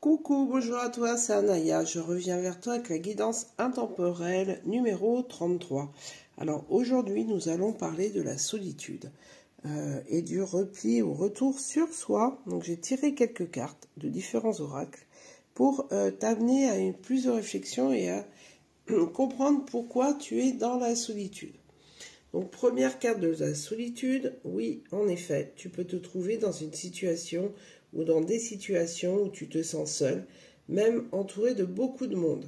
Coucou, bonjour à toi, c'est Anaya. Je reviens vers toi avec la guidance intemporelle numéro 33. Alors aujourd'hui, nous allons parler de la solitude et du repli ou retour sur soi. Donc j'ai tiré quelques cartes de différents oracles pour t'amener à plus de réflexion et à comprendre pourquoi tu es dans la solitude. Donc première carte de la solitude, oui, en effet, tu peux te trouver dans une situation ou dans des situations où tu te sens seul, même entouré de beaucoup de monde.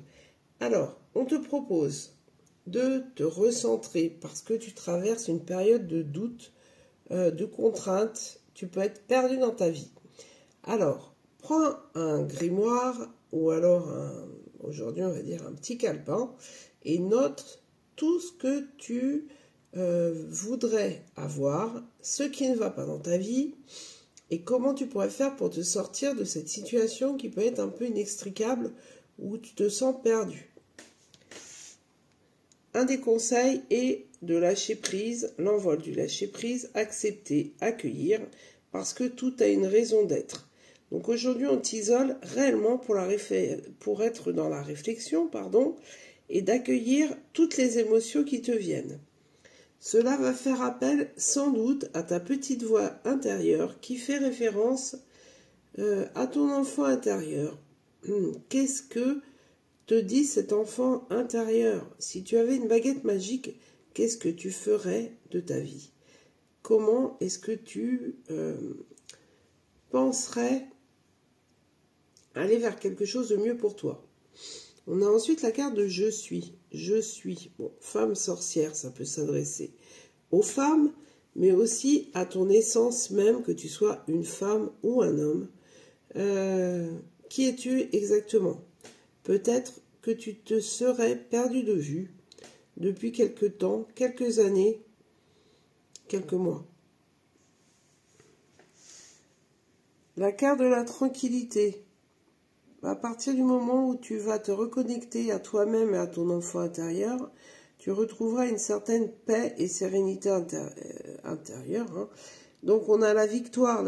Alors, on te propose de te recentrer parce que tu traverses une période de doute, de contrainte, tu peux être perdu dans ta vie. Alors, prends un grimoire ou alors aujourd'hui on va dire un petit calepin et note tout ce que tu voudrais avoir, ce qui ne va pas dans ta vie et comment tu pourrais faire pour te sortir de cette situation qui peut être un peu inextricable où tu te sens perdu. Un des conseils est de lâcher prise, l'envol du lâcher prise, accepter, accueillir, parce que tout a une raison d'être. Donc aujourd'hui on t'isole réellement pour être dans la réflexion, et d'accueillir toutes les émotions qui te viennent. Cela va faire appel sans doute à ta petite voix intérieure qui fait référence à ton enfant intérieur. Qu'est-ce que te dit cet enfant intérieur? Si tu avais une baguette magique, qu'est-ce que tu ferais de ta vie? Comment est-ce que tu penserais aller vers quelque chose de mieux pour toi? On a ensuite la carte de je suis. Je suis. Bon, femme sorcière, ça peut s'adresser aux femmes, mais aussi à ton essence même, que tu sois une femme ou un homme. Qui es-tu exactement? Peut-être que tu te serais perdu de vue depuis quelque temps, quelques années, quelques mois. La carte de la tranquillité. À partir du moment où tu vas te reconnecter à toi-même et à ton enfant intérieur, tu retrouveras une certaine paix et sérénité intérieure. Donc on a la victoire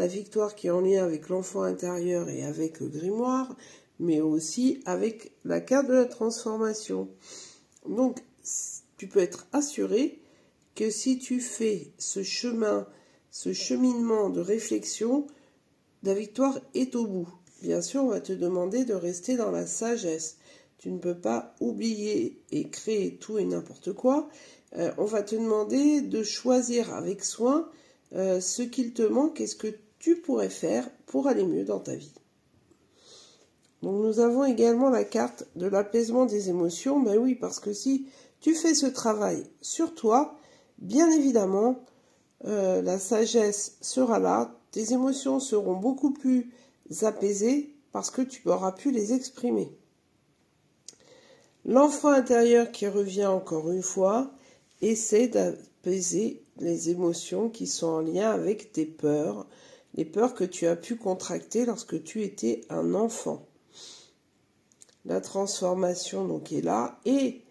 qui est en lien avec l'enfant intérieur et avec le grimoire, mais aussi avec la carte de la transformation. Donc tu peux être assuré que si tu fais ce cheminement de réflexion, la victoire est au bout. Bien sûr, on va te demander de rester dans la sagesse. Tu ne peux pas oublier et créer tout et n'importe quoi. On va te demander de choisir avec soin ce qu'il te manque et ce que tu pourrais faire pour aller mieux dans ta vie. Donc nous avons également la carte de l'apaisement des émotions. Ben oui, parce que si tu fais ce travail sur toi, bien évidemment, la sagesse sera là. Tes émotions seront beaucoup plus apaisées parce que tu auras pu les exprimer. L'enfant intérieur qui revient encore une fois essaie d'apaiser les émotions qui sont en lien avec tes peurs, les peurs que tu as pu contracter lorsque tu étais un enfant. La transformation donc est là et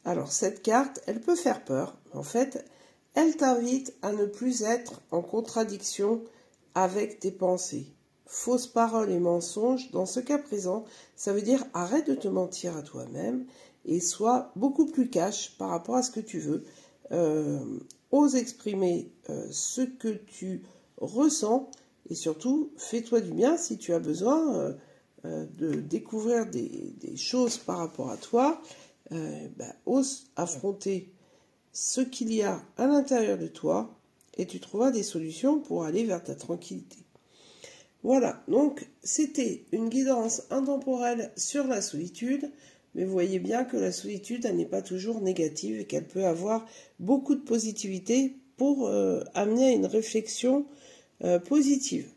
alors cette carte, elle peut faire peur. En fait, elle t'invite à ne plus être en contradiction avec tes pensées. Fausses paroles et mensonges, dans ce cas présent, ça veut dire arrête de te mentir à toi-même et sois beaucoup plus cash par rapport à ce que tu veux. Ose exprimer ce que tu ressens et surtout fais-toi du bien si tu as besoin de découvrir des choses par rapport à toi. Ose affronter ce qu'il y a à l'intérieur de toi et tu trouveras des solutions pour aller vers ta tranquillité. Voilà, donc c'était une guidance intemporelle sur la solitude, mais vous voyez bien que la solitude, elle n'est pas toujours négative et qu'elle peut avoir beaucoup de positivité pour amener à une réflexion positive.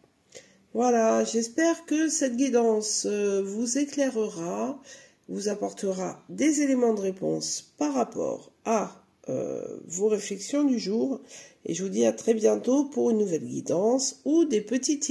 Voilà, j'espère que cette guidance vous éclairera, vous apportera des éléments de réponse par rapport à vos réflexions du jour. Et je vous dis à très bientôt pour une nouvelle guidance ou des petits tirages.